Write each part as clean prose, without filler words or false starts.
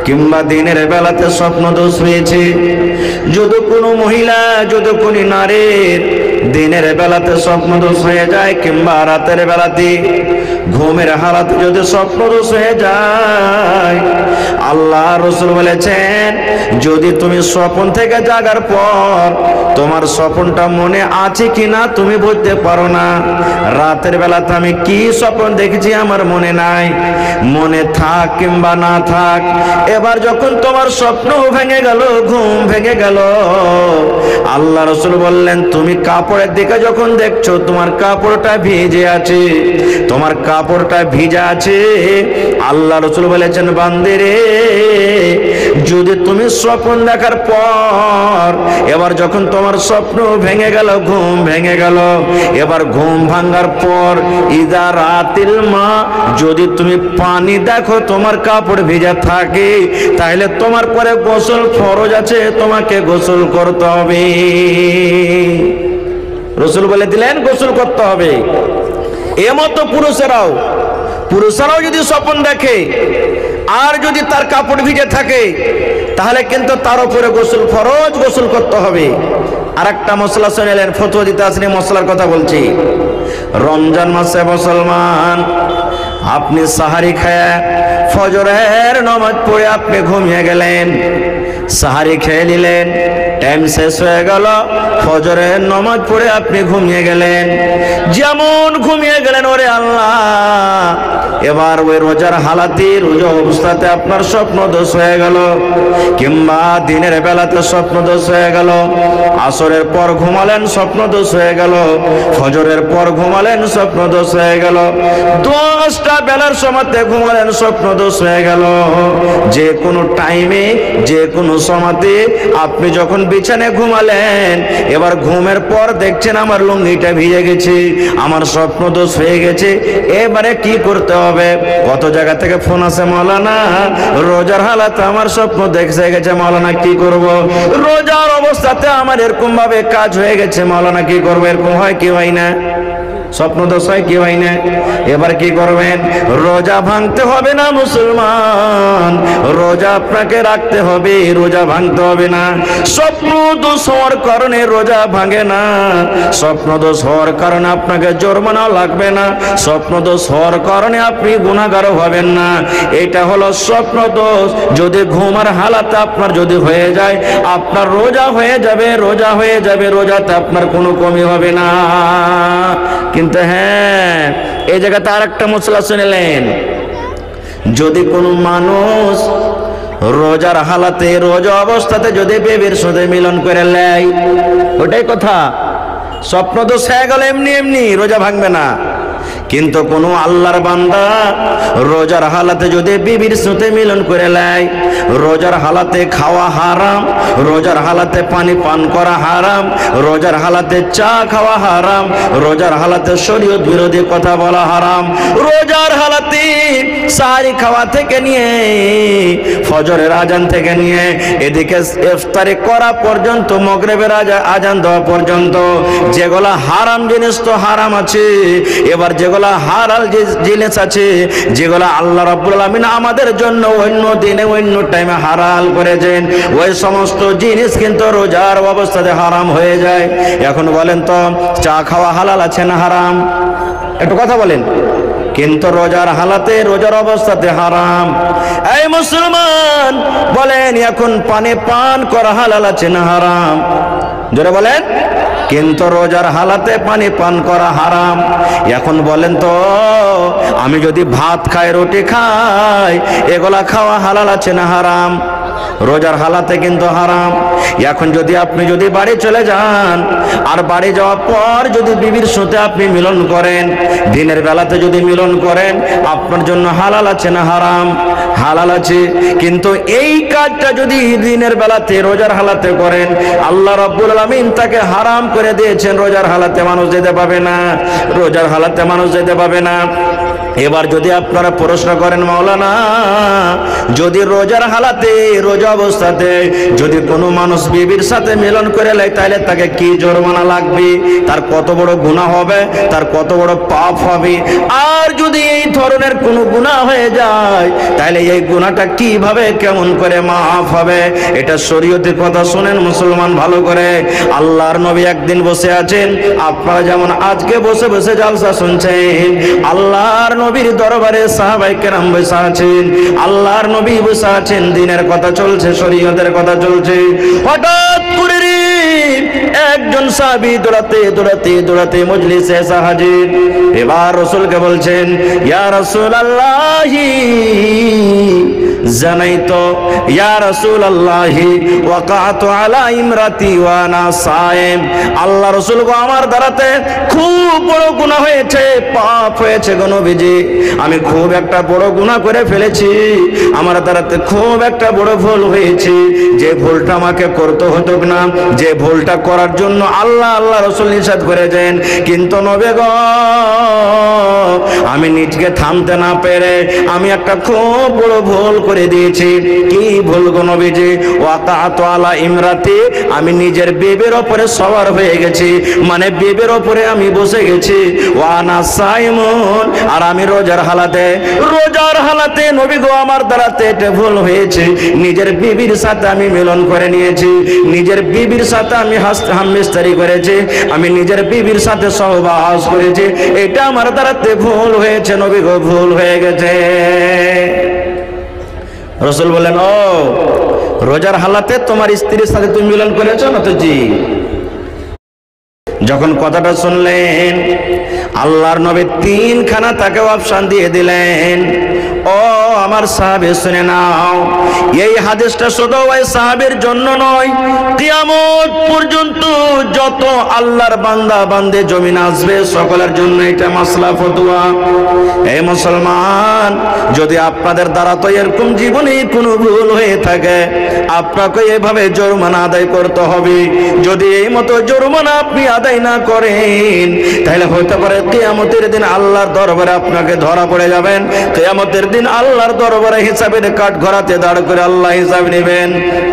কিংবা দিনের বেলাতে স্বপ্ন দোষ হয়েছে। যদি কোনো মহিলা, যদি কোনো নারীর দিনের বেলাতে স্বপ্ন দোষ হয়ে যায় কিংবা রাতের বেলাতে ঘুমের হালাতে যদি স্বপ্ন দোষ হয়ে যায়, আল্লাহ রাসূল বলেছেন যদি তুমি স্বপ্ন থেকে জাগার পর তোমার স্বপ্নটা মনে আছে কিনা তুমি বলতে পারো না, রাতের বেলাতে আমি কি স্বপ্ন দেখেছি আমার মনে নাই, মনে থাক কিংবা না থাক, এবার যখন তোমার স্বপ্ন ভেঙে গেল, ঘুম ভেঙে গেল, আল্লাহ রাসূল বললেন তুমি কাপড়ের দিকে যখন দেখছো তোমার কাপড়টা ভিজে আছে, তোমার কাপড়টা ভিজা আছে, আল্লাহ রাসূল বলেছেন বান্দে রে, যদি তুমি স্বপ্ন দেখার পর এবার যখন তোমার স্বপ্ন ভেঙে গেল, ঘুম ভেঙে গেল, এবার ঘুম ভাঙার পর ইদা রাতিল মা, যদি তুমি পানি দেখো তোমার কাপড় ভিজা থাকে, তাহলে তোমার পরে গোসল ফরজ আছে, তোমাকে গোসল করতে হবে। রাসূল বলে দিলেন গোসল করতে হবে। এমতো পুরুষেরাও যদি স্বপ্ন দেখে আর যদি তার কাপড় ভিজে থাকে তাহলে কিন্তু তার উপরে গোসল ফরজ, গোসল করতে হবে। আর একটা মশলা শুনেলেন, ফতোয়া দিতে আসেনি, মশলার কথা বলছি। রমজান মাসে মুসলমান আপনি সাহারি খেয়ে ফজরের নামাজ পড়ে আপনি ঘুমিয়ে গেলেন, সাহারি খেয়ে নিলেন, টাইম শেষ হয়ে গেল, ফজরের নামাজ পড়ে আপনি ঘুমিয়ে গেলেন, যেমন ঘুমিয়ে গেলেন ওরে আল্লাহ, এবার ওই রোজার হালাতে, রোজা অবস্থাতে আপনার স্বপ্ন দোষ হয়ে গেল কিংবা দিনের বেলাতে স্বপ্ন দোষ হয়ে গেল, আসরের পর ঘুমালেন স্বপ্ন দোষ হয়ে গেল, ফজরের পর ঘুমালেন স্বপ্ন দোষ হয়ে গেল, 10টা বেলার সময়তে ঘুমালেন স্বপ্ন দোষ হয়ে গেল, যে কোনো টাইমে যে কোনো সময়তে আপনি যখন বিছানায় ঘুমালেন, এবার ঘুমের পর দেখছেন আমার লুঙ্গিটা ভিজে গেছে, আমার স্বপ্ন দোষ হয়ে গেছে, এবারে কি করতে হবে? কত জায়গা থেকে ফোন আসে, মাওলানা রোজার হালাতে আমার স্বপ্ন দেখে গেছে, মাওলানা কি করব? রোজার অবস্থাতে আমার এরকম ভাবে কাজ হয়ে গেছে, মাওলানা কি করবো? এরকম হয় কি হয় না? স্বপ্ন দোষ হয় কি হয় না? এবার কি করবেন? রোজা ভাঙতে হবে না মুসলমান, রোজা আপনাকে রাখতে হবে, রোজা ভাঙতে হবে না। স্বপ্ন দোষ হওয়ার কারণে রোজা ভাঙে না, স্বপ্ন দোষ হওয়ার কারণে আপনাকে জরিমানা লাগবে না, স্বপ্ন দোষ হওয়ার কারণে আপনি গুনাহগার হবেন না। এটা হলো স্বপ্ন দোষ। যদি ঘুমার হালাতে আপনার যদি হয়ে যায়, আপনার রোজা হয়ে যাবে, রোজা হয়ে যাবে, রোজাতে আপনার কোনো কমি হবে না। কিন্তু হ্যাঁ, এই জায়গাতে আর একটা মশলা শুনলেন, যদি কোনো মানুষ রোজার হালাতে, রোজা অবস্থাতে যদি বেবির সাথে মিলন করে নেয়, ওটাই কথা, স্বপ্ন দোষ হয়ে গেল, এমনি এমনি রোজা ভাঙবে না। কিন্তু কোনো আল্লাহর বান্দা রোজার হালাতে যদি বিবির সাথে মিলন করে নেয়, রোজার হালাতে খাওয়া হারাম, রোজার হালাতে পানি পান করা হারাম, রোজার হালাতে চা খাওয়া হারাম, রোজার হালাতে শরীয়ত বিরোধী কথা বলা হারাম, রোজার হালাতে সাহারি খাওয়া থেকে নিয়ে ফজরের আজান থেকে নিয়ে এদিকে ইফতারি করা পর্যন্ত, মাগরিবের আজান দেওয়া পর্যন্ত যেগুলা হারাম জিনিস তো হারাম আছে, এবার যেগুলা হালাল জিনিস আছে, যেগুলা আল্লাহ রাব্বুল আলামিন আমাদের জন্য অন্য দিনে অন্য টাইমে হালাল করেছেন, ওই সমস্ত জিনিস কিন্তু রোজার অবস্থাতে হারাম হয়ে যায়। এখন বলেন তো, চা খাওয়া হালাল আছে না হারাম? একটু কথা বলেন। কিন্তু রোজার হালাতে, রোজার অবস্থাতে হারাম। এই মুসলমান বলেন, এখন পানি পান করা হালাল আছে না হারাম? জোরে বলেন। কিন্তু রোজার হালাতে পানি পান করা হারাম। এখন বলেন তো, আমি যদি ভাত খাই, রুটি খাই, এগুলা খাওয়া হালাল আছে না হারাম? রোজার হালাতে কিন্তু হারাম। এখন যদি আপনি যদি বাড়ি চলে যান, আর বাড়ি যাওয়ার পর যদি বিবির সাথে আপনি মিলন করেন, দিনের বেলাতে যদি মিলন করেন, আপনার জন্য হালাল আছে না হারাম? হালাল আছে। কিন্তু এই কাজটা যদি দিনের বেলাতে, রোজার হালাতে করেন, আল্লাহ রাব্বুল আলামিন তাকে হারাম করে দিয়েছেন। রোজার হালাতে মানুষ যেতে পাবে না, রোজার হালাতে মানুষ যেতে পাবে না। এবার যদি আপনারা প্রশ্ন করেন, মাওলানা যদি রোজার হালাতে রোজা অবস্থাতে যদি কোনো মানুষ বিবির সাথে মিলন করে নেয় তাহলে তাকে কি জরিমানা লাগবে, তার কত বড় গুনাহ হবে, তার কত বড় পাপ হবে। আর যদি এই ধরনের কোনো গুনাহ হয়ে যায় তাহলে এই গুনাহটা কিভাবে কেমন করে মাফ হবে? এটা শরীয়তের কথা শুনেন মুসলমান ভালো করে। আল্লাহর নবী একদিন বসে আছেন, আপনারা যেমন আজকে বসে বসে জালসা শুনছেন, আল্লাহর নবীর দরবারে সাহাবায়ে কেরাম বসে আছেন, আল্লাহর নবী বসে আছেন, দিনের কথা চলছে, শরীয়তের কথা চলছে। হঠাৎ করে একজন সাহাবী দৌড়াতে দৌড়াতে দৌড়াতে মজলিসে এসে হাজির। এবার রাসূলকে বলছেন, ইয়া রাসূলুল্লাহি জানাইতো, ইয়া রাসূলুল্লাহি ওয়াকাতু আলা ইমরাতি ওয়া আনা সায়েম। আল্লাহ রাসূল গো, আমার দ্বারাতে খুব বড় গুনাহ হয়েছে, পাপ হয়েছে গো নবীজি, আমি খুব একটা বড় গুনাহ করে ফেলেছি, আমার দ্বারাতে খুব একটা বড় ভুল হয়েছে, যে ভুলটা আমাকে করতে হতো না, যে ভুলটা করার জন্য আল্লাহ রাসূল নিষেধ করেছেন, কিন্তু নবী গো আমি নিজকে থামতে না পেরে আমি একটা খুব বড় ভুল করে দিয়েছি। কি ভুল গো নবীজি? ওয়াকাতু আলা ইমরাতি, আমি নিজের বিবির উপরে সওয়ার হয়ে গেছি, মানে বিবির উপরে আমি বসে গেছি। ওয়ানা সাইমুন, আর আমি রোজার হালাতে নবী গো আমার দ্বারাতে এটা ভুল হয়েছে, নিজের বিবির সাথে আমি মিলন করে নিয়েছি, নিজের বিবির সাথে আমি হামমিস্তারি করেছি, আমি নিজের বিবির সাথে সহবাস করেছি, এটা আমার দ্বারাতে ভুল হয়েছে নবী গো, ভুল হয়ে গেছে। রাসূল বলেন, ও রোজার হালাতে তোমার স্ত্রীর সাথে তুমি মিলন করেছো না? তো জি। যখন কথাটা শুনলেন আল্লাহর নবী তিনখানা তাকে অপশন দিয়ে দিলেন। ও আমার সাহাবী শুনে নাও, এই হাদিসটা শুধু ওই সাহাবীর জন্য নয়, কিয়ামত পর্যন্ত যত আল্লাহর বান্দা বান্দে জমিন আসবে সকলের জন্য এটা মাসলা ফতোয়া। এই মুসলমান, যদি আপনাদের দ্বারা তো এরকম জীবনে কোনো ভুল হয়ে থাকে আপনাকে এভাবে জরিমানা আদায় করতে হবে। যদি এই মতো জরিমানা আপনি আদায় না করেন তাহলে হতে পারে কিয়ামতের দিন আল্লাহর দরবারে আপনাকে ধরা পড়ে যাবেন। কিয়ামতের দিন আল্লাহর দরবারে হিসাবের কাঠ ঘরাতে দাঁড় করে আল্লাহ হিসাব নেবেন।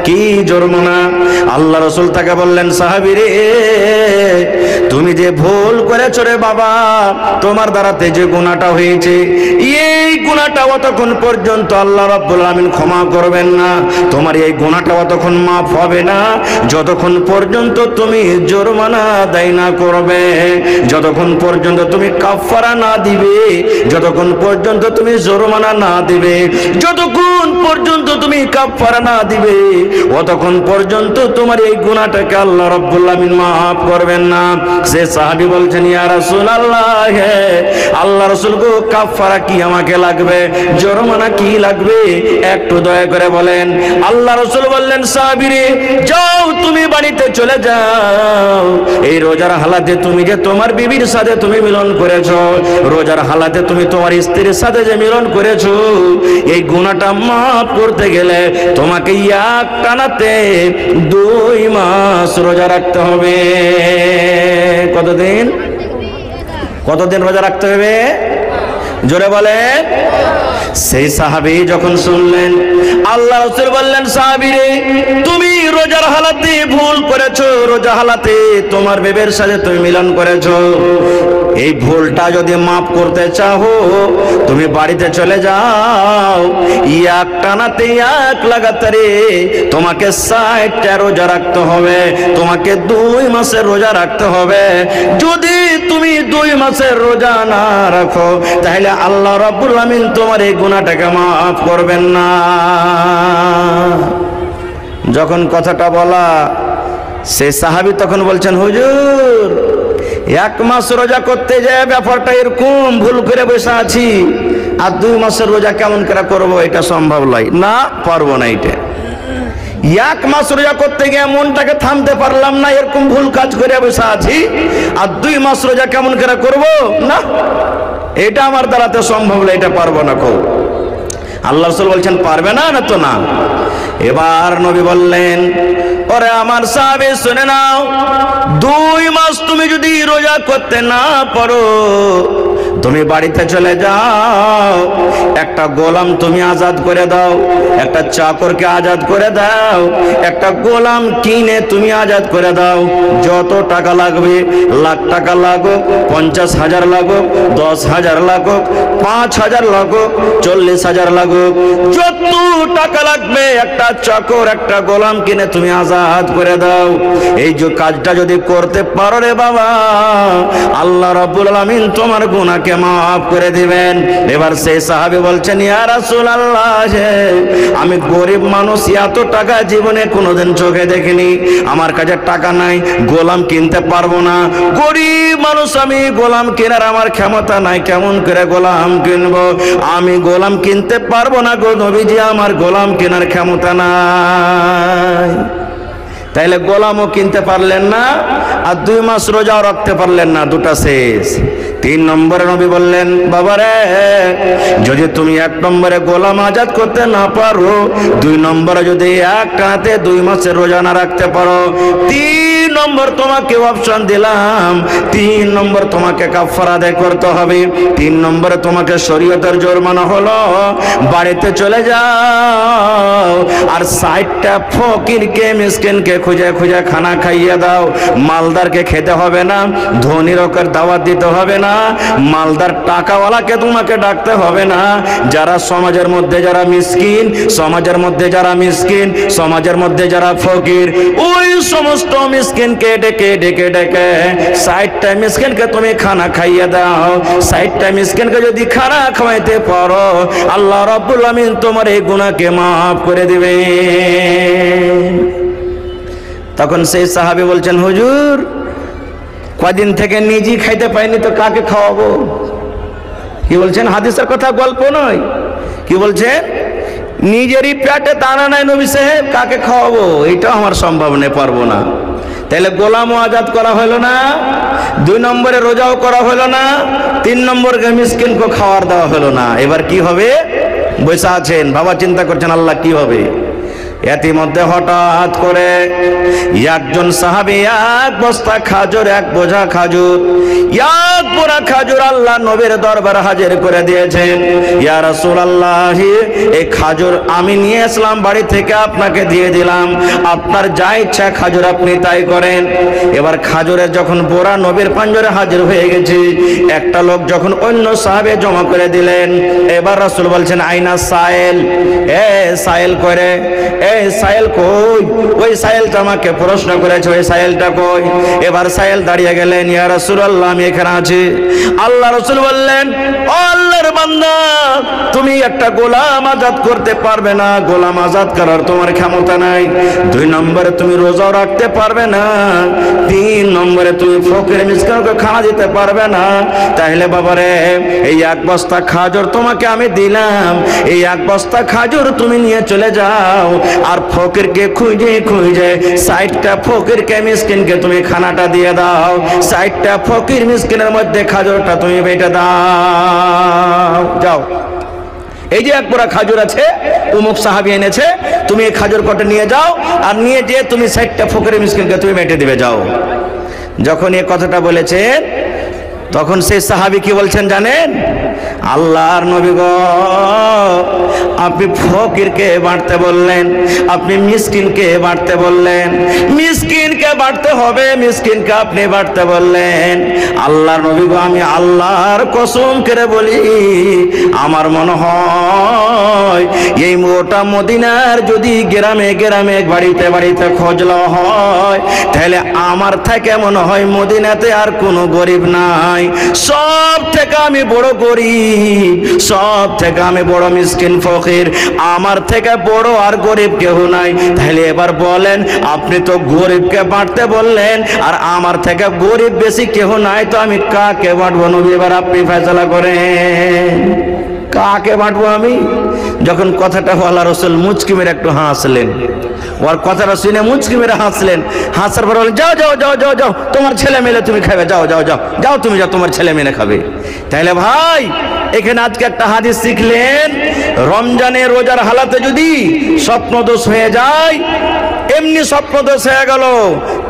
কি জরিমানা? আল্লাহ রাসূল তাকে বললেন, সাহাবী রে, তুমি যে ভুল করেছো রে বাবা, তোমার দ্বারাতে যে গুনাহটা হয়েছে এই গুনাহটা অতক্ষণ পর্যন্ত আল্লাহ রাব্বুল আমিন ক্ষমা করবেন না, তোমার এই গুনাহটা অতক্ষণ মাফ হবে না যতক্ষণ পর্যন্ত তুমি জরিমানা আদায় না করবে, যতক্ষণ পর্যন্ত তুমি কাফারা না দিবে, যতক্ষণ পর্যন্ত তুমি জরিমানা না দিবে, যতক্ষণ পর্যন্ত তুমি কাফারা না দিবে অতক্ষণ পর্যন্ত তোমার এই গুনাহটাকে আল্লাহ রাব্বুল আমিন মাফ করবেন না। সে সাহাবী বলছেন, ইয়া রাসূলুল্লাহ, আল্লাহ রাসূল গো, কাফারা কি আমাকে লাগবে, জরিমানা কি লাগবে, একটু দয়া করে বলেন। আল্লাহ রাসূল বললেন, সাহাবী রে, যাও তুমি বাড়িতে চলে যাও, এই রোজার হালাতে তুমি যে তোমার বিবির সাথে তুমি মিলন করেছো, রোজার হালাতে তুমি তোমার স্ত্রীর সাথে যে মিলন করেছো, এই গুনাহটা মাফ করতে গেলে তোমাকে এক টানাতে 2 মাস রোজা রাখতে হবে। কতদিন রোজা রাখতে হবে? জোরে বলে। সেই সাহাবী যখন শুনলেন, আল্লাহ রাসূল বললেন, সাহাবী রে, তুমি রোজার হালাতে ভুল করেছো, রোজা হালাতে তোমার বিবির সাথে তুমি মিলন করেছো, এই ভুলটা যদি মাফ করতে চাও তুমি বাড়িতে চলে যাও, এক টানাতে এক লাগাতারে তোমাকে 60টা রোজা রাখতে হবে, তোমাকে 2 মাসের রোজা রাখতে হবে। যদি তুমি 2 মাসের রোজা না রাখো তাহলে আল্লাহ রাব্বুল আমিন তোমার এই গুনাহটাকে মাফ করবেন না। যখন কথাটা বলা, সেই সাহাবী তখন বলছেন, হুজুর, 1 মাস রোজা করতে যায় ব্যাপারটা এরকম ভুল করে বসে আছি, আর 2 মাসের রোজা কেমন করে করবো, এটা সম্ভব নয়, না পারবো না। এটা 1 মাস রোজা করতে গিয়ে মনটাকে থামতে পারলাম না, এরকম ভুল কাজ করে বসে আছি, আর 2 মাস রোজা কেমন করে করবো, না এটা আমার দ্বারাতে সম্ভব না, এটা পারবো না। আল্লাহ রাসূল বলছেন, পারবে না? না তো না। এবার নবী বললেন, ওরে আমার সাহাবী শুনে নাও, 2 মাস তুমি যদি রোজা করতে না পারো তুমি বাড়িতে চলে যাও, একটা গোলাম তুমি আজাদ করে দাও, একটা চাকরকে আজাদ করে দাও, একটা গোলাম কিনে তুমি আজাদ করে দাও। যত টাকা লাগবে, লাখ টাকা লাগুক, 50,000 লাগুক, 10,000 লাগুক, 5,000 লাগুক, 40,000 লাগুক, যত টাকা লাগবে একটা চাকর একটা গোলাম কিনে তুমি আজাদ করে দাও। এই যে কাজটা যদি করতে পারো রে বাবা, আল্লাহ রাব্বুল আলামিন তোমার গুনাহকে মাফ করে দিবেন। এবার সেই সাহাবী বলছেন, ইয়া রাসূলুল্লাহ, আমি গরিব মানুষ, এত টাকা জীবনে কোনোদিন চোখে দেখিনি, আমার কাছে টাকা নাই, গোলাম কিনতে পারবো না, গরিব মানুষ আমি, গোলাম কেনার আমার ক্ষমতা নাই, কেমন করে গোলাম কিনবো, আমি গোলাম কিনতে পারবো না গো নবীজি, আমার গোলাম কেনার ক্ষমতা নাই। তাইলে গোলামও কিনতে পারলেন না, আর 2 মাস রোজাও রাখতে পারলেন না, দুটা শেষ। 3 নম্বরে নবী বললেন, বাবারে যদি তুমি 1 নম্বরে গোলাম আজাদ করতে না পারো, 2 নম্বরে যদি একটাতে 2 মাসের রোজা না রাখতে পারো, 3 নম্বর তোমাকে অপশন দিলাম, 3 নম্বর তোমাকে কাফারা আদায় করতে হবে। 3 নম্বরে তোমাকে শরীয়তের জরিমানা হলো বাড়িতে চলে যাও আর 60টা ফকিরকে মিসকিনকে খুঁজে খুঁজে খানা খাইয়ে দাও। মালদারকে খেতে হবে না, ধনী লোকের দাওয়াত দিতে হবে না, মালদার টাকাওয়ালাকে তোমাকে ডাকতে হবে না। যারা সমাজের মধ্যে যারা মিসকিন, সমাজের মধ্যে যারা মিসকিন, সমাজের মধ্যে যারা ফকির, ওই সমস্ত মিসকিনকে ডেকে ডেকে ডেকে 60টা মিসকিনকে তুমি খানা খাইয়ে দাও। 60টা মিসকিনকে যদি খানা খাওয়াইতে পারো, আল্লাহ রাব্বুল আমিন তোমার এই গুনাহকে মাফ করে দিবে। তখন সেই সাহাবী বলছেন, হুজুর কদিন থেকে নিজেই খাইতে পাইনি তো কাকে খাওয়াবো? কি বলছেন? হাদিসের কথা, গল্প নয়। কি বলছেন? নিজেরই পেটে দানা নাই নবী সাহেব, কাকে খাওয়াবো? এটাও আমার সম্ভব নেই, পারবো না। তাহলে গোলামও আজাদ করা হলো না, 2 নম্বরে রোজাও করা হলো না, 3 নম্বরকে মিসকিনকে খাওয়ার দেওয়া হলো না। এবার কি হবে? বসে আছেন, বাবা চিন্তা করছেন আল্লাহ কি হবে। ইতিমধ্যে হঠাৎ করে একজন সাহাবী 1 বস্তা খাজুর, 1 বোঝা খাজুর, 1 বোরা খাজুর আল্লাহ নবীর দরবারে হাজির করে দিয়েছেন। ইয়া রাসূলুল্লাহ, এই খাজুর আমি নিয়ে আসলাম বাড়ি থেকে, আপনাকে দিয়ে দিলাম, আপনার যা ইচ্ছা খাজুর আপনি তাই করেন। এবার খাজুরের যখন বোরা নবীর পাঞ্জরে হাজির হয়ে গেছে, একটা লোক যখন অন্য সাহাবে জমা করে দিলেন, এবার রাসূল বলছেন, আইনা সাইল, এ সাইল করে, এই সাইল কই? ওই সাইলটা আমাকে প্রশ্ন করেছে, ওই সাইলটা কই? এবার সাইল দাঁড়িয়ে গেলেন, ইয়া রাসূলুল্লাহ আমি এখানে আছি। আল্লাহ রাসূল বললেন, ও আল্লাহর বান্দা, তুমি একটা গোলাম আজাদ করতে পারবে না, গোলাম আজাদ করার তোমার ক্ষমতা নাই। 2 নম্বরে তুমি রোজাও রাখতে পারবে না, 3 নম্বরে তুমি ফকির মিসকিনকে খানা দিতে পারবে না। তাহলে বাবারে এই 1 বস্তা খাজুর তোমাকে আমি দিলাম, এই 1 বস্তা খাজুর তুমি নিয়ে চলে যাও, আর ফকিরকে খুঁজে খুঁজে 60টা ফকিরকে মিসকিনকে তুমি খানাটা দিয়ে দাও। 60টা ফকির মিসকিনের মধ্যে খাজুরটা তুমি বেটে দাও। যাও, এই যে 1 বোরা খাজুর আছে, অমুক সাহাবী এনেছে, তুমি এই খাজুর কটা নিয়ে যাও, আর নিয়ে যে তুমি 60টা ফকির মিসকিনকে তুমি বেটে দিবে, যাও। যখন এই কথাটা বলেছেন, তখন সেই সাহাবী কি বলছেন জানেন? আল্লাহর নবী গো, আপনি ফকিরকে বাঁটতে বললেন, আপনি মিসকিনকে বাঁটতে বললেন, মিসকিনকে বাঁটতে হবে, মিসকিনকে আপনি বাঁটতে বললেন। আল্লাহর নবী গো, আমি আল্লাহর কসম করে বলি, আমার মনে হয় এই মোটা মদিনার যদি গ্রামে গ্রামে বাড়িতে বাড়িতে খোঁজ লওয়া হয়, তাহলে আমার থেকে মনে হয় মদিনাতে আর কোনো গরিব নাই। সব থেকে আমি বড় গরিব, সব থেকে আমি বড় মিসকিন ফকির, আমার থেকে বড় আর গরিব কেউ নাই। তাহলে এবার বলেন, আপনি তো গরিবকে বাঁটতে বললেন, আর আমার থেকে গরিব বেশি কেউ নাই, তো আমি কাকে বাঁটবো নবী? এবার আপনি ফয়সালা করেন, কাকে বাঁটবো আমি? যখন কথাটা আল্লাহ রাসূল মুচকি মেরে একটু হাসলেন, ওর কথাটা শুনে মুচকি মেরে হাসলেন। হাসার পর বললেন, যাও যাও যাও যাও যাও, তোমার ছেলে মেলে তুমি খাবে, যাও যাও যাও যাও, তুমি যাও, তোমার ছেলে মেলে খাবে। তাইলে ভাই এখানে আজকে একটা হাদিস শিখলেন, রমজানের রোজার হালাতে যদি স্বপ্নদোষ হয়ে যায়, এমনি স্বপ্নদোষ হয়ে গেল,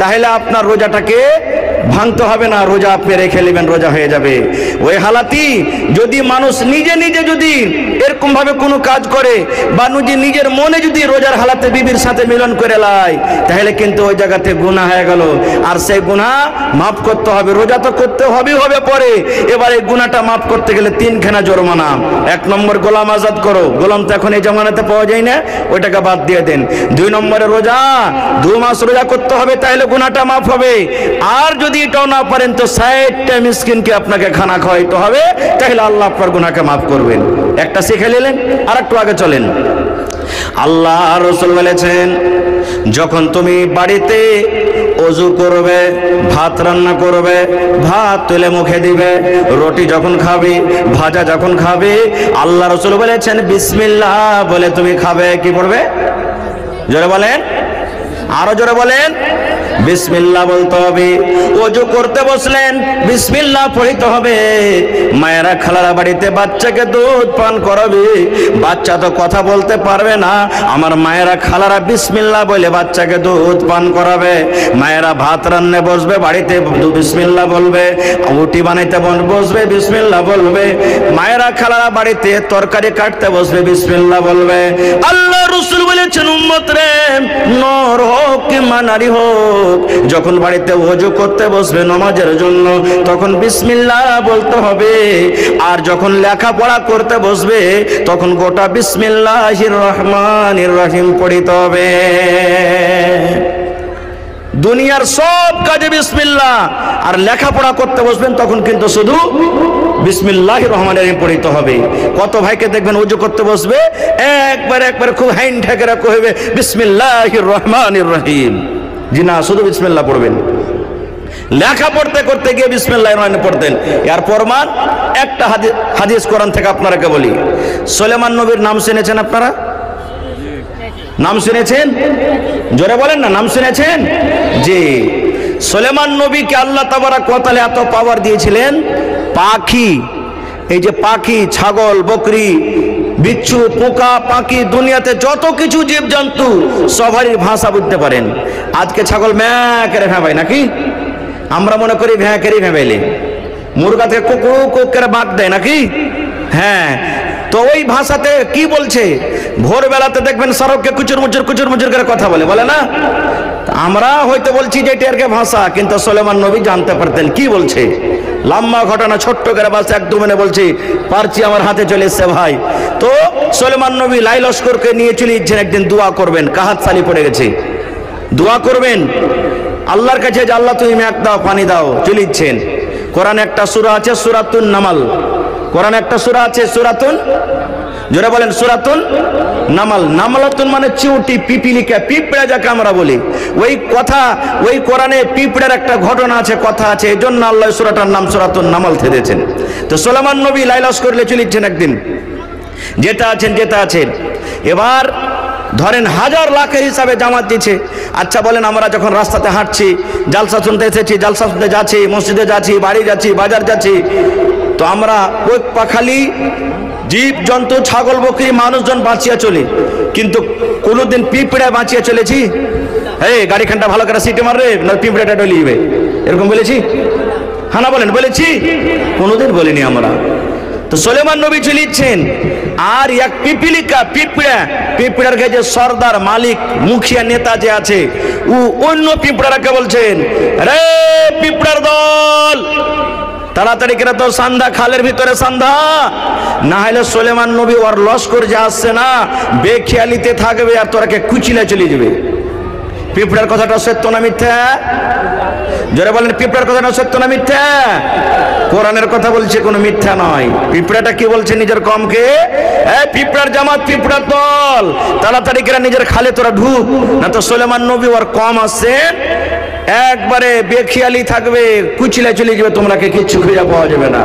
তাহলে আপনার রোজাটাকে ভাঙতে হবে না, রোজা আপনি রেখে নেবেন, রোজা হয়ে যাবে। ওই হালাতি যদি মানুষ নিজে নিজে যদি এরকম ভাবে কোনো কাজ করে বা নিজের মনে যদি রোজার হালাতে বিবির সাথে মিলন করে লাই, তাহলে কিন্তু ওই জায়গাতে গুনাহ হয়ে গেল, আর সেই গুনাহ মাফ করতে হবে। রোজা তো করতে হবে পরে, এবার এই গুনাহটা মাফ করতে গেলে 3খানা জরিমানা। 1 নম্বর গোলাম আজাদ করো, গোলাম তো এখন এই জামানাতে পাওয়া যায় না, ওইটাকে বাদ দিয়ে দেন। 2 নম্বরে রোজা 2 মাস রোজা করতে হবে, তাহলে গুনাহটা মাফ হবে। আর যদি এটাও না পারেন তো 60টা মিসকিনকে আপনাকে খানা খাওয়াইতে হবে, তাহলে আল্লাহ আপনার গুনাহকে মাফ করবেন। একটা শিখে নিলেন, আর একটু আগে চলেন। আল্লাহ রাসূল বলেছেন, যখন তুমি বাড়িতে ওযু করবে, ভাত রান্না করবে, ভাত তুলে মুখে দিবে, রুটি যখন খাবে, ভাজা যখন খাবে, আল্লাহ রাসূল বলেছেন বিসমিল্লাহ বলে তুমি খাবে। কি পড়বে? জোরে বলেন, আরো জোরে বলেন। বিসমিল্লাহ বলতে হবে। ওযু করতে বসলেন, বিসমিল্লাহ পড়তে হবে। মায়েরা খালারা বাড়িতে বাচ্চাকে দুধ পান করাবে, বাচ্চা তো কথা বলতে পারবে না, আমার মায়েরা খালারা বিসমিল্লাহ বলে বাচ্চাকে দুধ পান করাবে। মায়েরা ভাত রান্নে বসবে, বাড়িতে বিসমিল্লাহ বলবে, রুটি বানাইতে বসবে, বিসমিল্লাহ বলবে। মায়েরা খালারা বাড়িতে তরকারি কাটতে বসবে, বিসমিল্লাহ বলবে। আল্লাহ রাসূল বলেছেন, উম্মত রে, নর হোক কিংবা নারী হোক, যখন বাড়িতে ওযু করতে বসবে নামাজের জন্য, তখন বিসমিল্লাহ বলতে হবে। আর যখন লেখাপড়া করতে বসবে, তখন গোটা বিসমিল্লাহির রহমানির রহিম পড়িতে হবে। দুনিয়ার সব কাজে বিসমিল্লাহ, আর লেখাপড়া করতে বসবেন তখন কিন্তু শুধু বিসমিল্লাহির রহমানির রহিম পড়িতে হবে। কত ভাইকে দেখবেন ওযু করতে বসবে, একবার খুব হাইন ঠেকেরা কইবে বিসমিল্লাহির রহমানির রহিম। জি না, শুধু বিসমিল্লাহ পড়বেন। লেখা পড়তে করতে গিয়ে বিসমিল্লাহির রহমানির পড়তেন। এর প্রমাণ একটা হাদিস কোরআন থেকে আপনারাকে বলি। সুলাইমান নবীর নাম শুনেছেন আপনারা? নাম শুনেছেন? জোরে বলেন না, নাম শুনেছেন? জি, সুলাইমান নবীকে আল্লাহ তাবারক ওয়া তাআলা এত পাওয়ার দিয়েছিলেন, পাখি, এই যে পাখি, ছাগল, বকরি, বিচ্ছু, পোকা, পাখি, দুনিয়াতে যত কিছু জীবজন্তু সবারই ভাষা বুঝতে পারেন। আজকে ছাগল ম্যাঁ করে ভেবাই নাকি? আমরা মনে করি ভ্যাঁ করে ভেবাইলে। মুরগা থেকে কুকু কুক করে বাঁক দেয় নাকি? হ্যাঁ, তো ওই ভাষাতে কি বলছে? ভোরবেলাতে দেখবেন সড়ককে কুচুর মুচুর করে কথা বলে না? আমরা হয়তো বলছি যে এটা এর ভাষা, কিন্তু সুলাইমান নবী জানতে পারতেন কি বলছে। লম্বা ঘটনা, ছোট্ট করে বাস 1-2 মিনিটে বলছি, পারছি, আমার হাতে চলে এসছে ভাই। তো সুলাইমান নবী লাই লস্করকে নিয়ে চলে যাচ্ছেন, একদিন দোয়া করবেন, কাহাত সালি পড়ে গেছে, দোয়া করবেন আল্লাহর কাছে যে আল্লাহ তুমি মেঘ দাও, পানি দাও, চলে যাচ্ছেন। কোরআনে একটা সূরা আছে সূরাতুন নামাল, কোরআনে একটা সূরা আছে সূরাতুন, জোরে বলেন সূরাতুন নামাল। নামালাতুন মানে চিউটি, পিপিলিকা, পিঁপড়া যাকে আমরা বলি। ওই কথা, ওই কোরআনে পিঁপড়ার একটা ঘটনা আছে, কথা আছে, এই জন্য আল্লাহ সূরাটার নাম সূরাতুন নামাল থেকেছেন। তো সুলাইমান নবী লাইলাস করলে চলেছেন একদিন, যেটা আছেন। এবার ধরেন হাজার লাখের হিসাবে জামাত দিচ্ছে। আচ্ছা বলেন, আমরা যখন রাস্তাতে হাঁটছি, জালসা শুনতে এসেছি, জালসা শুনতে যাচ্ছি, মসজিদে যাচ্ছি, বাড়ি যাচ্ছি, বাজার যাচ্ছি, তো আমরা ওই পাখালি, জীব জন্তু, ছাগল, বকরি, মানুষজন বাঁচিয়ে চলি, কিন্তু কোনোদিন পিঁপড়ায় বাঁচিয়ে চলেছি? এই গাড়িখানটা ভালো করে সিটে মারবে, না পিঁপড়াটা ডলিবে, এরকম বলেছি? হ্যাঁ না বলেন, বলেছি? কোনোদিন বলিনি আমরা। তো সুলাইমান নবী চলিচ্ছেন, আর এক পিপিলিকা, পিঁপড়ার যে সর্দার, মালিক, মুখিয়া, নেতা যে আছে, ও অন্য পিঁপড়াকে বলছেন, রে পিঁপড়ার দল, তাড়াতাড়ি করে তো সান্ধ্যা, খালের ভিতরে সান্ধ্যা, না হলে সুলাইমান নবী ওর লস্কর যে আসছে না, বেখেয়ালিতে থাকবে আর তোরাকে কুচিলে চলে যাবে। পিঁপড়ার কথাটা সত্য না মিথ্যা? জোরে বলেন, পিঁপড়ার কথাটা সত্য না মিথ্যা? কোরআনের কথা বলছে, কোনো মিথ্যা নয়। পিঁপড়াটা কি বলছে নিজের কমকে, পিঁপড়ার জামাত, পিঁপড়ার দল, তাড়াতাড়ি করে নিজের খালে তোরা ঢুক, না তো সুলাইমান নবী ওর কম আসছে, একবারে বেখেয়ালি থাকবে, কুচিলে চলে যাবে, তোমরাকে কিচ্ছু খুঁজে পাওয়া যাবে না।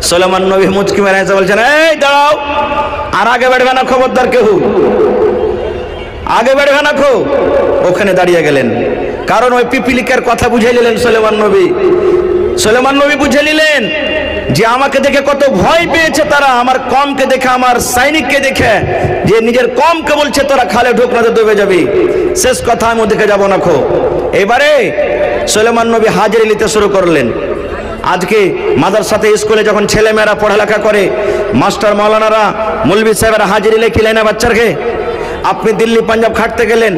সুলাইমান নবী মুচকি মেরে এসে বলছেন, এই দাঁড়াও, আর আগে বেড়বে না, খবরদার কেউ আগে বেড়বে না, ওখানে দাঁড়িয়ে গেলেন। কারণ ওই পিপিলিকার কথা বুঝে নিলেন সুলাইমান নবী বুঝে নিলেন যে আমাকে দেখে কত ভয় পেয়েছে তারা, আমার কমকে দেখে, আমার সৈনিককে দেখে, যে নিজের কমকে বলছে তোরা খালে ঢুক না তো ডুবে যাবি। শেষ কথা, আমি ওদিকে যাবো না খো। এবারে সুলেমান নবী হাজিরি নিতে শুরু করলেন। আজকে মাদ্রাসাতে স্কুলে যখন ছেলেমেয়েরা পড়ালেখা করে, মাস্টার মাওলানারা মৌলভী সাহেবেরা হাজিরি লেখিলেন না বাচ্চাকে। আপনি দিল্লি পাঞ্জাব খাটতে গেলেন,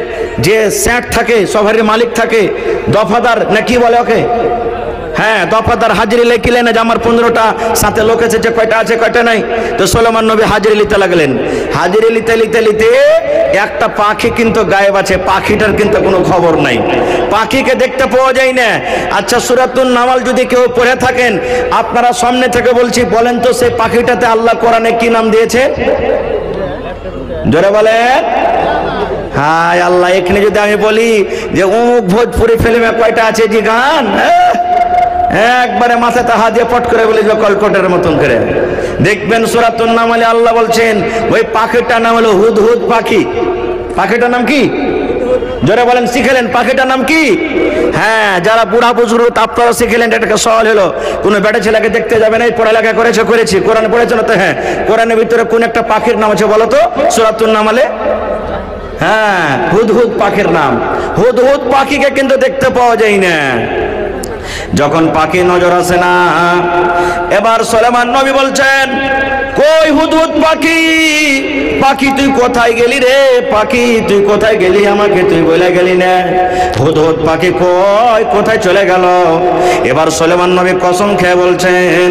যে স্যাট থাকে, সভারের মালিক থাকে, দফাদার না কি বলে ওকে, হ্যাঁ দফাদার, হাজিরি লেখিলেন যে আমার 15টা সাথে লোক এসেছে, কয়টা আছে কয়টা নাই। তো সুলেমান নবী হাজিরি নিতে লাগলেন। হাজিরি নিতে নিতে নিতে একটা পাখি কিন্তু গায়েব আছে, পাখিটার কিন্তু কোনো খবর নাই, পাখিকে দেখতে পাওয়া যায় না। আচ্ছা, সূরাতুন নামাল যদি কেউ পড়ে থাকেন, আপনারা সামনে থেকে বলছি, বলেন তো সেই পাখিটাতে আল্লাহ কোরআনে কি নাম দিয়েছে? জোরে বলেন। হায় আল্লাহ, এখানে যদি আমি বলি যে অমুক ভোজপুরি ফিল্মে কয়টা আছে যে গান, একবারে মাথাতে হাত দিয়ে পট করে বলে যে কলকটের মতন করে দেখবেন। সূরাতুন নামলে আল্লাহ বলছেন ওই পাখিটার নাম হলো হুদহুদ পাখি। পাখিটার নাম কি? জোরে বলেন, শিখেলেন পাখিটার নাম কি? হ্যাঁ, যারা বুড়া বুজুর্গ আপনারা শিখেলেন। এটাকে সওয়াল হলো, কোনো বেটা ছেলেকে দেখতে যাবে না, পড়ালেখা করেছি, কোরআন পড়েছে না তো? হ্যাঁ, কোরআনের ভিতরে কোন একটা পাখির নাম আছে বলো তো সূরাতুন নামলে? হ্যাঁ, হুদহুদ পাখির নাম। হুদহুদ পাখিকে কিন্তু দেখতে পাওয়া যায় না। যখন পাখি নজর আসে না, এবার সুলেমান নবী বলছেন, কই হুদহুদ পাখি, পাখি তুই কোথায় গেলি রে? পাখি তুই কোথায় গেলি, আমাকে তুই বলে গেলি না। হুদহুদ পাখি কই, কোথায় চলে গেল? এবার সুলেমান নবী কসম খেয়ে বলছেন,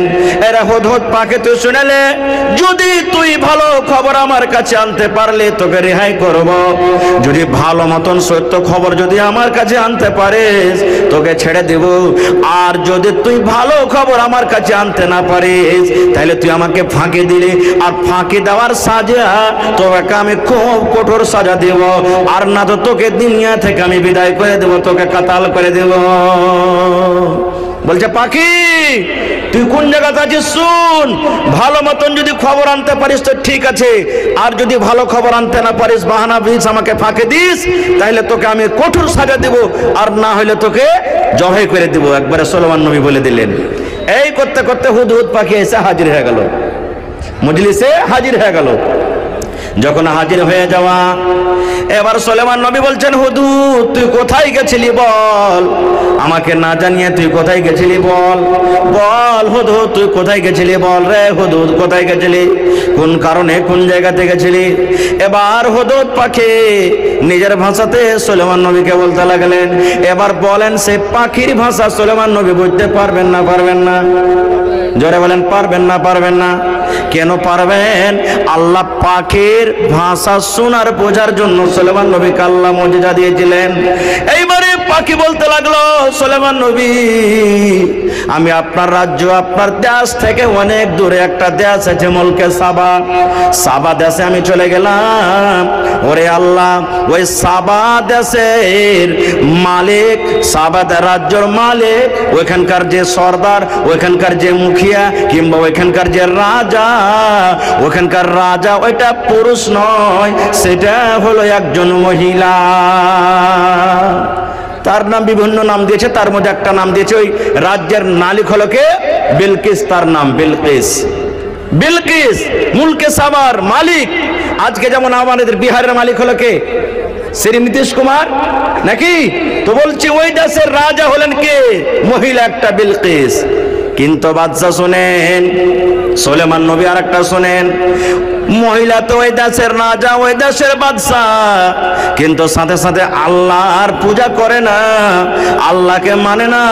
এরা হুদহুদ পাখি তুই শুনেলে, যদি তুই ভালো খবর আমার কাছে আনতে পারলে তোকে রেহাই করব। যদি ভালো মতন সত্য খবর যদি আমার কাছে আনতে পারিস তোকে ছেড়ে দেব। আর যদি তুই ভালো খবর আমার কাছে আনতে না পারিস তাহলে তুই আমাকে ফাঁকি দিলি, আর ফাঁকি দেওয়ার সাজা তোকে আমি খুব কঠোর সাজা দেব, আর না তো তোকে দুনিয়া থেকে আমি বিদায় করে দেব, তোকে কাতাল করে দেব। বলছে পাখি তুই কোন জায়গাতে আছিস শুন, ভালো মতন যদি খবর আনতে পারিস তো ঠিক আছে, আর যদি ভালো খবর আনতে না পারিস, বাহানা দিস, আমাকে ফাঁকি দিস, তাহলে তোকে আমি কঠোর সাজা দেব, আর না হলে তোকে জবাই করে দেব। একবারে সুলেমান নবী বলে দিলেন। এই করতে করতে হুদহুদ পাখি এসে হাজির হয়ে গেল, মজলিসে হাজির হয়ে গেল। যখন হাজির হয়ে যাওয়া, এবার সুলেমান নবী বলছেন, হুদহুদ তুই কোথায় গেছিলি বল, আমাকে না জানিয়ে তুই কোথায় গেছিলি বল, বল হুদহুদ তুই কোথায় গেছিলি, বল রে হুদহুদ কোথায় গেছিলি, কোন কারণে কোন জায়গাতে গেছিলি। এবার হুদহুদ পাখি নিজের ভাষাতে সুলেমান নবীকে বলতে লাগলেন। এবার বলেন, সে পাখির ভাষা সুলেমান নবী বুঝতে পারবেন না পারবেন না? জোরে বলেন, পারবেন না পারবেন না? কেন পারবেন? আল্লাহ পাখির ভাষা শোনার বোঝার জন্য সুলেমান নবীকে আল্লাহ মুজিজা দিয়েছিলেন। এইবারে পাখি বলতে লাগলো, সুলেমান নবী আমি আপনার রাজ্য, আপনার দেশ থেকে অনেক দূরে একটা দেশ আছে মুলকে সাবা, সাবা দেশে আমি চলে গেলাম। ওরে আল্লাহ, ওই সাবা দেশের মালিক, সাবা রাজ্যের মালিক, ওইখানকার যে সর্দার, ওইখানকার যে মুখিয়া কিংবা ওইখানকার যে রাজা, ওখানকার রাজা ওইটা পুরুষ নয়, সেটা হলো একজন মহিলা। তার নাম বিভিন্ন নাম দিয়েছে, তার মধ্যে একটা নাম দিয়েছে ওই রাজ্যের মালিক হলো কে? বিলকিস, তার নাম বিলকিস। বিলকিস মুলকে সাবার মালিক। আজকে যেমন আমাদের বিহারের মালিক হলো কে? শ্রী নীতিশ কুমার নাকি? তো বলছি ওই দেশের রাজা হলেন কে? মহিলা একটা বিলকিস। কিন্তু বাদশা শোনেন, সুলেমান নবী আর একটা শোনেন, মহিলা তো ওই দেশের রাজা, ওই দেশের বাদশা, কিন্তু সাথে সাথে আল্লাহর পূজা করে না, আল্লাহকে মানে না।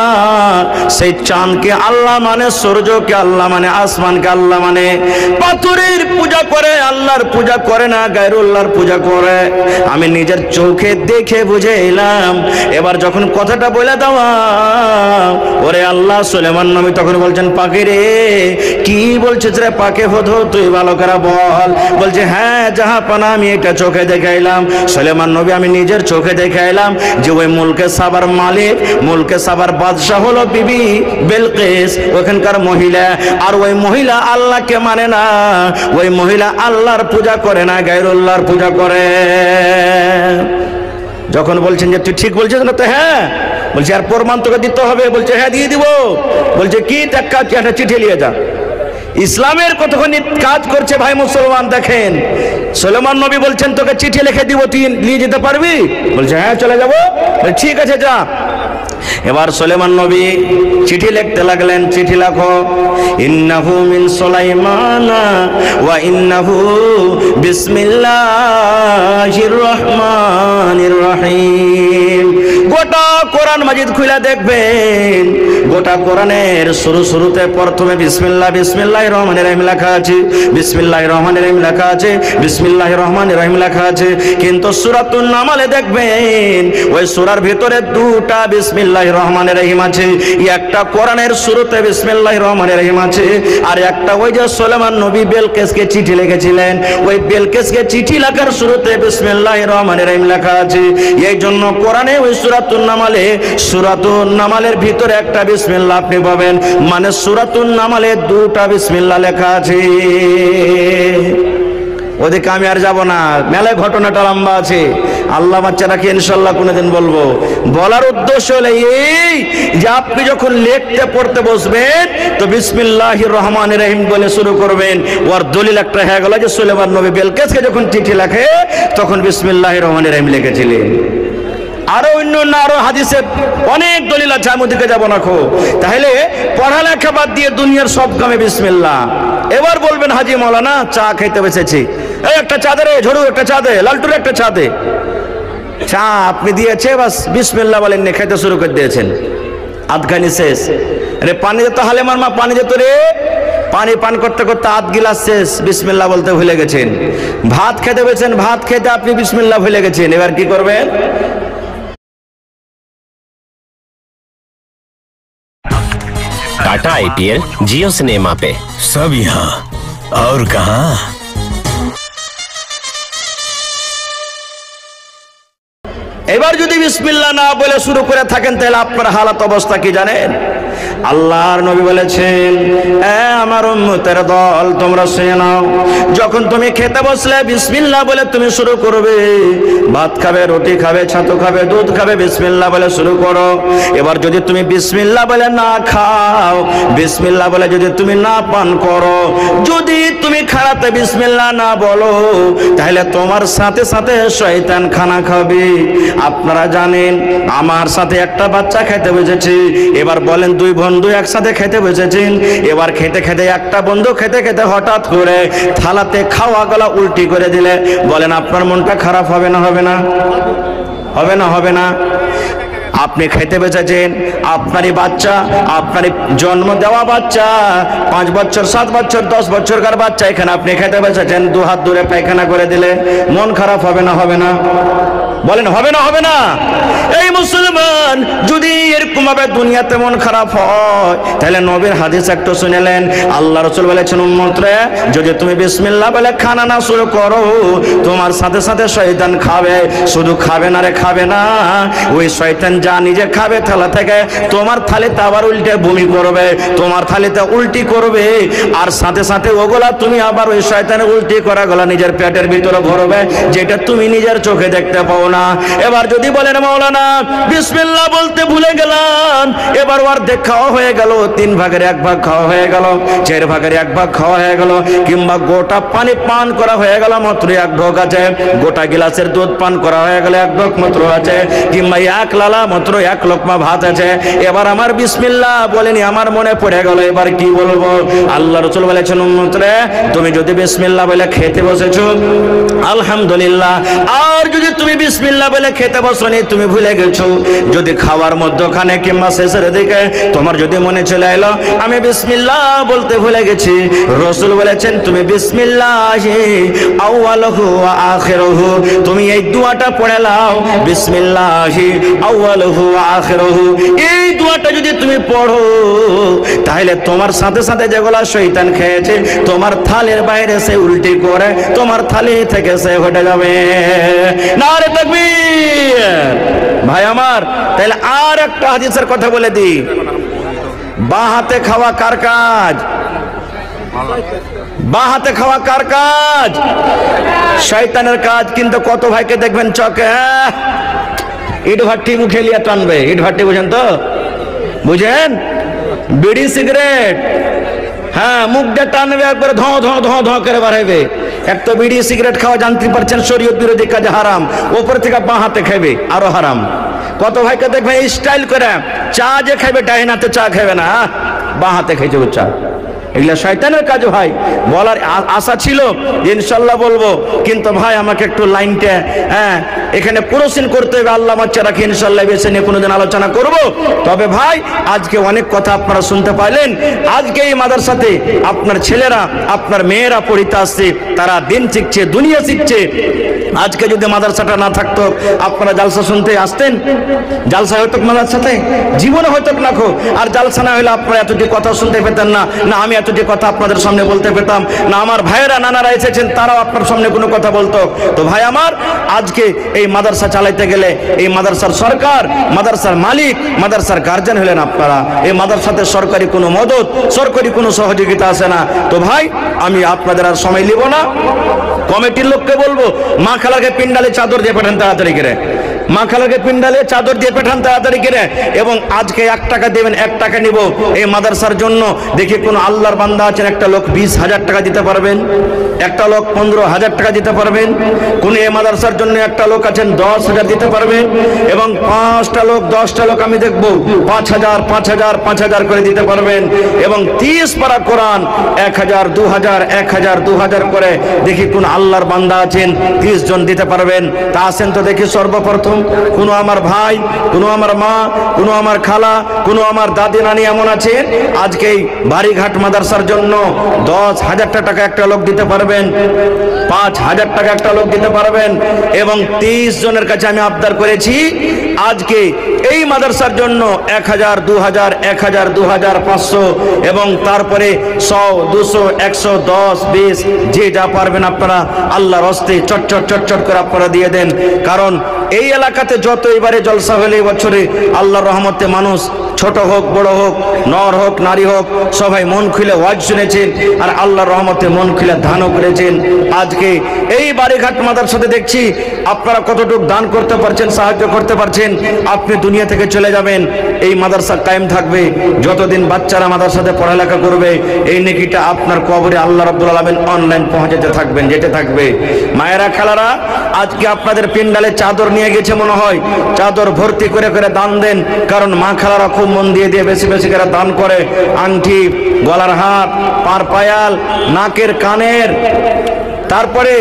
সেই চাঁদকে আল্লাহ মানে, সূর্যকে আল্লাহ মানে, আসমানকে আল্লাহ মানে, পাথরের পূজা করে, আল্লাহর পূজা করে না, গায়রুল্লাহর পূজা করে। আমি নিজের চোখে দেখে বুঝে এলাম। এবার যখন কথাটা বলে দেওয়া, ওরে আল্লাহ, সুলেমান নবী তখন বলছেন, পাখি রে কি বলছিস রে পাখি, হুদহুদ তুই ভালো করে বল। বলছে, হ্যাঁ জাহাপানা, আমি এটা চোখে দেখে এলাম। সুলেমান নবী আমি নিজের চোখে দেখে এলাম যে ওই মুলকে সাবার মালিক, মুলকে সাবার বাদশাহ হলো বিবি বিলকিস, ওখানকার মহিলা। আর ওই মহিলা আল্লাহকে মানে না, ওই মহিলা আল্লাহর পূজা করে না, গায়রুল্লাহর পূজা করে। যখন বলছেন যে তুই ঠিক বলছিস না, তো হ্যাঁ। বলছে আর প্রমাণ তোকে দিতে হবে। বলছে হ্যাঁ দিয়ে দিব। বলছে কি? একটা চিঠি নিয়ে যা। ইসলামের কতখানি কাজ করছে ভাই মুসলমান। দেখেন সুলেমান নবী বলছেন তোকে চিঠি লিখে দিব, তুই নিয়ে যেতে পারবি? বলছে হ্যাঁ চলে যাবো। ঠিক আছে যা। এবার সুলেমান নবী চিঠি লিখতে লাগলেন। চিঠি লেখো, ইন্নাহু মিন সুলাইমানা ওয়া ইন্নাহু বিসমিল্লাহির রহমানির রহিম। গোটা কোরআন মাজিদ খুলে দেখবেন, গোটা কোরআনের শুরুতে প্রথমে বিসমিল্লাহ বিসমিল্লাহির রহমানির রহিম লেখা আছে, বিসমিল্লাহির রহমানির রহিম লেখা আছে, বিসমিল্লাহির রহমানির রহিম লেখা আছে। কিন্তু সূরাতুন নামলে দেখবেন ওই সূরার ভিতরে দুটা বিসমিল্লাহির রহমানির রহিম আছে। একটা কোরআনের শুরুতে বিসমিল্লাহির রহমানির রহিম আছে, আর একটা ওই যে সুলেমান নবী বেলকিসকে চিঠি লিখেছিলেন, ওই বেলকিসকে চিঠি লেখার শুরুতে বিসমিল্লাহির রহমানির রহিম লেখা আছে। এই জন্য কোরআনে ওই সূরাতুন নামালের ভিতরে একটা বিসমিল্লাহ আপনি পাবেন, মানে সূরাতুন নামালে দুটা বিসমিল্লাহ লেখা আছে। ওদিকে আমি আর যাব না, মেলায় ঘটনাটা লম্বা আছে, আল্লাহ বাচ্চাটাকে ইনশাল্লাহ কোনোদিন বলবো। বলার উদ্দেশ্য হলো এই যে আপনি যখন লিখতে পড়তে বসবেন তো বিসমিল্লাহির রহমানির রহিম বলে শুরু করবেন। ওর দলিল একটা হয়ে গেল যে সুলেমান নবী বেলকিসকে যখন চিঠি লেখে তখন বিসমিল্লাহির রহমানির রহিম লিখেছিলেন। আরো অন্য আরো হাদিসে অনেক দলিল আছে, আমি ওদিকে যাবো না। তাহলে পড়ালেখা বাদ দিয়ে দুনিয়ার সব কামে বিসমিল্লাহ। এবার বলবেন হাজি মাওলানা চা খাইতে বসেছি, এই একটা চা দে রে ঝড়ু, একটা চা দে, লালটুর একটা চা দে। চা আপনি দিয়েছে, বাস বিসমিল্লাহ বলেন নি, খাইতে শুরু করে দিয়েছেন, আধখানি শেষ। আরে পানি যেত হালেমার মা, পানি যেত রে, পানি পান করতে করতে আধ গিলাস শেষ, বিসমিল্লাহ বলতে ভুলে গেছেন। ভাত খেতে বসেছেন, ভাত খেতে আপনি বিসমিল্লাহ ভুলে গেছেন, এবার কি করবেন? टाटा आईपीएल जियो सिनेमा पे सब यहाँ और कहाँ। এবার যদি বিসমিল্লাহ না বলে শুরু করে থাকেন তাহলে আপনার হালাত অবস্থা কি জানেন? আল্লাহর নবী বলেছেন, আমার উম্মতের দল তোমরা শুনে নাও, যখন তুমি খেতে বসলে বিসমিল্লাহ বলে তুমি শুরু করবে। ভাত খাবে, রুটি খাবে, ছাতু খাবে, দুধ খাবে, বিসমিল্লাহ বলে শুরু করো। এবার যদি তুমি বিসমিল্লাহ বলে না খাও, বিসমিল্লাহ বলে যদি তুমি না পান করো, যদি তুমি খাড়াতে বিসমিল্লাহ না বলো, তাহলে তোমার সাথে সাথে শয়তান খানা খাবে। আপনারা জানেন আমার সাথে একটা বাচ্চা খেতে বসেছে, এবার বলেন দুই বন্ধু একসাথে খেতে বসেছেন, এবার খেতে খেতে একটা বন্ধু খেতে খেতে হঠাৎ করে থালাতে খাওয়া গলা উল্টি করে দিলে, বলেন আপনার মনটা খারাপ হবে না? হবে না? হবে না? হবে না? আপনি খেতে বসেছেন, আপনারই বাচ্চা, আপনারই জন্ম দেওয়া বাচ্চা, 5 বছর 7 বছর 10 বছরকার বাচ্চা, এখানে আপনি খেতে বসেছেন, 2 হাত দূরে পায়খানা করে দিলে মন খারাপ হবে না? হবে না? বলেন হবে না? হবে না? এই মুসলমান যদি এরকম ভাবে দুনিয়াতে মন খারাপ হয়, তাহলে নবীর হাদিস একটু শুনেলেন। আল্লাহ রাসূল বলেছেন, উম্মতরে যদি তুমি বিসমিল্লাহ বলে খানা না শুরু করো, তোমার সাথে সাথে শয়তান খাবে। শুধু খাবে না রে, খাবে না, ওই শয়তান যা নিজে খাবে থালা থেকে, তোমার থালিতে আবার উল্টে বমি করবে, তোমার থালিতে উল্টি করবে, আর সাথে সাথে ওগুলা তুমি আবার ওই শয়তানের উল্টি করা গলা নিজের পেটের ভিতরে ভরবে, যেটা তুমি নিজের চোখে দেখতে পাও না। এবার যদি বলেন মাওলানা বিসমিল্লাহ বলতে ভুলে গেলাম, এবার অর্ধেক খাওয়া হয়ে গেল, 3 ভাগের 1 ভাগ খাওয়া হয়ে গেল, 4 ভাগের 1 ভাগ খাওয়া হয়ে গেল, কিংবা গোটা পানি পান করা হয়ে গেল মাত্র 1 ঢোক আছে, গোটা গিলাসের দুধ পান করা হয়ে গেল 1 ঢোক মাত্র আছে, কিংবা 1 লালা মাত্র 1 লোকমা ভাত আছে, এবার আমার বিসমিল্লাহ বলেনি, আমার মনে পড়ে গেল, এবার কি বলবো? আল্লাহ রাসূল বলেছেন, উম্মতরে তুমি যদি বিসমিল্লাহ বলে খেতে বসেছো আলহামদুলিল্লাহ, আর যদি তুমি বিসমিল্লাহ বলে খেতে বসনি, তুমি ভুলে গেছো, যদি খাওয়ার মধ্যখানে কিংবা শেষের দিকে তোমার যদি মনে চলে এলো আমি বিসমিল্লাহ বলতে ভুলে গেছি, রাসূল বলেছেন তুমি বিসমিল্লাহি আউয়ালুহু ওয়া আখিরুহু, তুমি এই দোয়াটা পড়ে নাও, বিসমিল্লাহি আউয়ালুহু ওয়া আখিরুহু, এই দোয়াটা যদি তুমি পড়ো তাহলে তোমার সাথে সাথে যেগুলা শয়তান খেয়েছে তোমার থালির বাইরে সে উল্টি করে তোমার থালি থেকে সে হটে যাবে। নারে তাকবীর! ভাই আমার, তাহলে আর একটা হাদিসের কথা বলে দিই, বাঁ হাতে খাওয়া কার কাজ? বাঁ হাতে খাওয়া কার কাজ? শয়তানের কাজ। কিন্তু কত ভাইকে দেখবেন চকে ইট ভাট্টি মুখে লিয়ে টানবে, ইট ভাট্টি বুঝেন তো? বুঝেন? বিড়ি সিগারেট, হ্যাঁ, মুখটা টানবে একবারে ধ ধ ধ ধ করে বাড়াইবে। এক তো বিড়ি সিগারেট খাওয়া জানতে পারছেন শরীয়ত বিরোধী কাজ হারাম, ওপর থেকে বাঁ হাতে খাইবে আরো হারাম। কত ভাইকে দেখবে স্টাইল করে চা যে খাইবে ডাইন হাতে চা খাইবে না, বাঁ হাতে খাইছে চা। এগুলা শয়তানের কাজ ভাই। বলার আশা ছিল ইনশাল্লাহ বলবো, কিন্তু ভাই আমাকে একটু লাইনটা এখানে প্রশ্ন করতে হবে। আল্লাহ বাচ্চা রাখি, ইনশাল্লাহ বেছে নিয়ে কোনোদিন আলোচনা করব। তবে ভাই আজকে অনেক কথা আপনারা শুনতে পাইলেন। আজকে এই মাদ্রাসাতে আপনার ছেলেরা আপনার মেয়েরা পড়িতে আসছে, তারা দিন শিখছে, দুনিয়া শিখছে। আজকে যদি মাদ্রাসাটা না থাকতো আপনারা জালসা শুনতে আসতেন? জালসা হয়তো মাদ্রাসাতে জীবনে হয়তো না খো। আর জালসা না হলে আপনারা এতটি কথা শুনতে পেতেন না, না আমি এতটি কথা আপনাদের সামনে বলতে পেতাম না, আমার ভাইয়েরা নানারা এসেছেন তারাও আপনার সামনে কোনো কথা বলতো। তো ভাই আমার, আজকে এই মাদ্রাসা চালাইতে গেলে এই মাদ্রাসার সরকার, মাদ্রাসার মালিক, মাদ্রাসার গার্জিয়ান হলেন আপনারা। এই মাদ্রাসাতে সরকারি কোনো মদত, সরকারি কোনো সহযোগিতা আসে না। তো ভাই আমি আপনাদের আর সময় নিব না, কমিটির লোককে বলবো মা খালাকে পিন্ডালে চাদর দিয়ে পাঠান তাড়াতাড়ি করে, মা খালাকে পিন্ডালে চাদর দিয়ে পাঠান তাড়াতাড়ি করে। এবং আজকে 1 টাকা দেবেন, 1 টাকা নিব এই মাদ্রাসার জন্য। দেখি কোন আল্লাহর বান্দা আছেন, একটা লোক 20,000 টাকা দিতে পারবেন, একটা লোক 15,000 টাকা দিতে পারবেন, কোন এই মাদ্রাসার জন্য একটা লোক আছেন 10,000 দিতে পারবেন, এবং 5টা লোক 10টা লোক আমি দেখব 5,000 5,000 5,000 করে দিতে পারবেন। এবং 30 পারা কোরআন 1,000 2,000 1,000 2,000 করে দেখি কোন আল্লাহর বান্দা আছেন 30 জন দিতে পারবেন। তা আছেন তো দেখি সর্বপ্রথম। কোনো আমার ভাই, কোনো আমার মা, কোনো আমার খালা, কোনো আমার দাদি নানি এমন আছেন আজকে এই বাড়িঘাট মাদ্রাসার জন্য 10,000 টাকা একটা লোক দিতে পারবেন, 5,000 টাকা একটা লোক দিতে পারবেন। এবং 30 জনের কাছে আমি আবদার করেছি আজকে এই মাদ্রাসার জন্য 1,000 2,000 1,000 2,000 500 এবং তারপরে 100 200 100 10 20 যে যা পারবেন আপনারা আল্লাহর হস্তে চটচট চটচট করে আপনারা দিয়ে দেন। কারণ এই এলাকাতে যত এবারে জলসা হলে বছরে আল্লাহর রহমতে মানুষ ছোট হোক বড় হোক, নর হোক নারী হোক, সবাই মন খুলে ওয়াজ শুনেছেন আর আল্লাহর রহমতে মন খুলে দানও করেছেন। আজকে এই বাড়িঘাট মাদ্রাসাতে দেখছি আপনারা কতটুকু দান করতে পারছেন, সাহায্য করতে পারছেন। আপনি দুনিয়া থেকে চলে যাবেন, এই মাদ্রাসা কায়েম থাকবে যতদিন বাচ্চারা মাদ্রাসাতে পড়ালেখা করবে। এই নেকিটা আপনার কবরে আল্লাহ রাব্বুল আলামিন অনলাইন পৌঁছাতে থাকবেন, যেতে থাকবে। মায়েরা খালারা, আজকে আপনাদের পিন্ডালে চাদর নিয়ে গেছে মনে হয়, চাদর ভর্তি করে করে দান দেন। কারণ মা খালারা খুব মন দিয়ে দিয়ে বেশি বেশি করে দান করে। আংটি, গলার হার, পার পায়াল, নাকের কানের, তারপরে